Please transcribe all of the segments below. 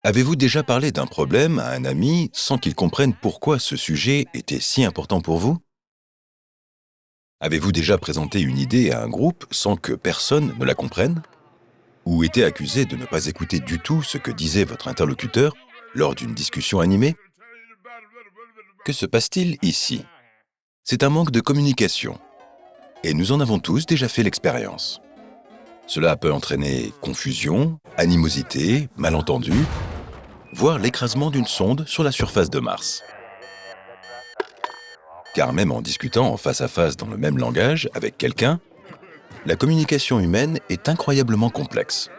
Avez-vous déjà parlé d'un problème à un ami sans qu'il comprenne pourquoi ce sujet était si important pour vous? Avez-vous déjà présenté une idée à un groupe sans que personne ne la comprenne? Ou été accusé de ne pas écouter du tout ce que disait votre interlocuteur lors d'une discussion animée? Que se passe-t-il ici? C'est un manque de communication. Et nous en avons tous déjà fait l'expérience. Cela peut entraîner confusion, animosité, malentendus, voire l'écrasement d'une sonde sur la surface de Mars. Car même en discutant en face à face dans le même langage avec quelqu'un, la communication humaine est incroyablement complexe.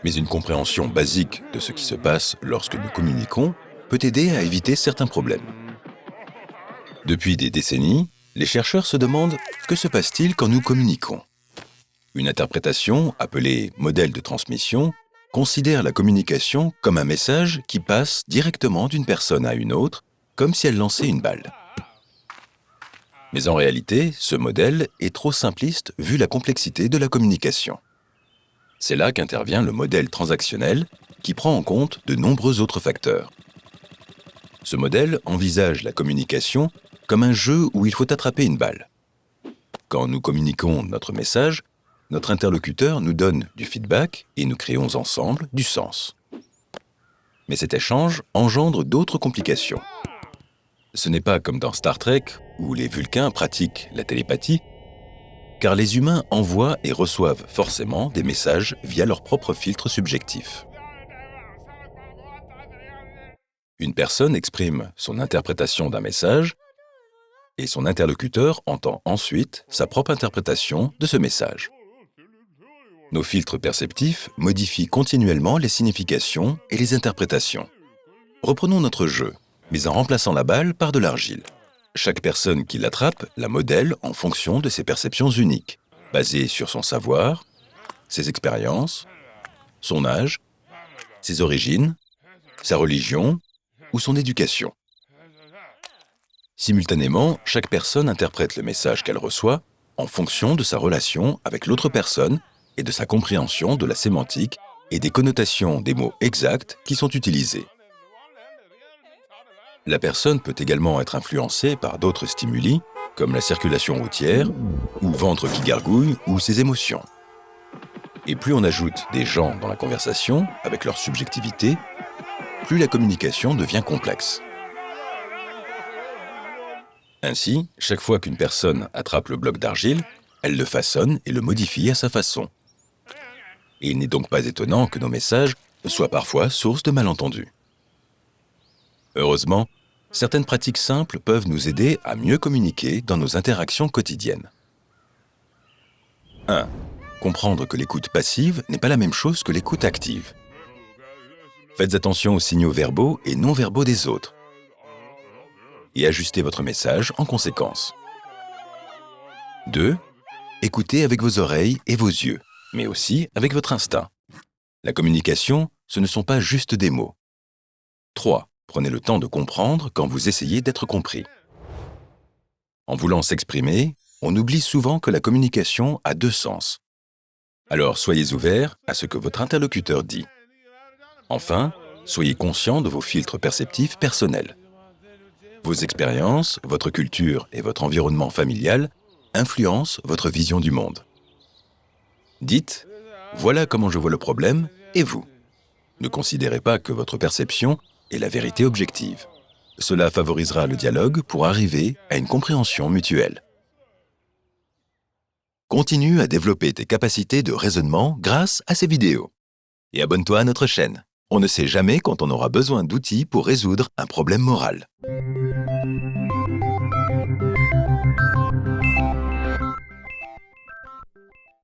Mais une compréhension basique de ce qui se passe lorsque nous communiquons peut aider à éviter certains problèmes. Depuis des décennies, les chercheurs se demandent que se passe-t-il quand nous communiquons. Une interprétation, appelée modèle de transmission, considère la communication comme un message qui passe directement d'une personne à une autre, comme si elle lançait une balle. Mais en réalité, ce modèle est trop simpliste vu la complexité de la communication. C'est là qu'intervient le modèle transactionnel qui prend en compte de nombreux autres facteurs. Ce modèle envisage la communication comme un jeu où il faut attraper une balle. Quand nous communiquons notre message, notre interlocuteur nous donne du feedback et nous créons ensemble du sens. Mais cet échange engendre d'autres complications. Ce n'est pas comme dans Star Trek où les Vulcains pratiquent la télépathie, car les humains envoient et reçoivent forcément des messages via leur propre filtre subjectif. Une personne exprime son interprétation d'un message et son interlocuteur entend ensuite sa propre interprétation de ce message. Nos filtres perceptifs modifient continuellement les significations et les interprétations. Reprenons notre jeu, mais en remplaçant la balle par de l'argile. Chaque personne qui l'attrape la modèle en fonction de ses perceptions uniques, basées sur son savoir, ses expériences, son âge, ses origines, sa religion ou son éducation. Simultanément, chaque personne interprète le message qu'elle reçoit en fonction de sa relation avec l'autre personne et de sa compréhension de la sémantique et des connotations des mots exacts qui sont utilisés. La personne peut également être influencée par d'autres stimuli, comme la circulation routière, ou ventre qui gargouille, ou ses émotions. Et plus on ajoute des gens dans la conversation, avec leur subjectivité, plus la communication devient complexe. Ainsi, chaque fois qu'une personne attrape le bloc d'argile, elle le façonne et le modifie à sa façon. Et il n'est donc pas étonnant que nos messages soient parfois source de malentendus. Heureusement, certaines pratiques simples peuvent nous aider à mieux communiquer dans nos interactions quotidiennes. 1. Comprendre que l'écoute passive n'est pas la même chose que l'écoute active. Faites attention aux signaux verbaux et non verbaux des autres. Et ajustez votre message en conséquence. 2. Écoutez avec vos oreilles et vos yeux, mais aussi avec votre instinct. La communication, ce ne sont pas juste des mots. 3. Prenez le temps de comprendre quand vous essayez d'être compris. En voulant s'exprimer, on oublie souvent que la communication a deux sens. Alors soyez ouverts à ce que votre interlocuteur dit. Enfin, soyez conscient de vos filtres perceptifs personnels. Vos expériences, votre culture et votre environnement familial influencent votre vision du monde. Dites « Voilà comment je vois le problème, et vous ?» Ne considérez pas que votre perception est la vérité objective. Cela favorisera le dialogue pour arriver à une compréhension mutuelle. Continue à développer tes capacités de raisonnement grâce à ces vidéos. Et abonne-toi à notre chaîne. On ne sait jamais quand on aura besoin d'outils pour résoudre un problème moral.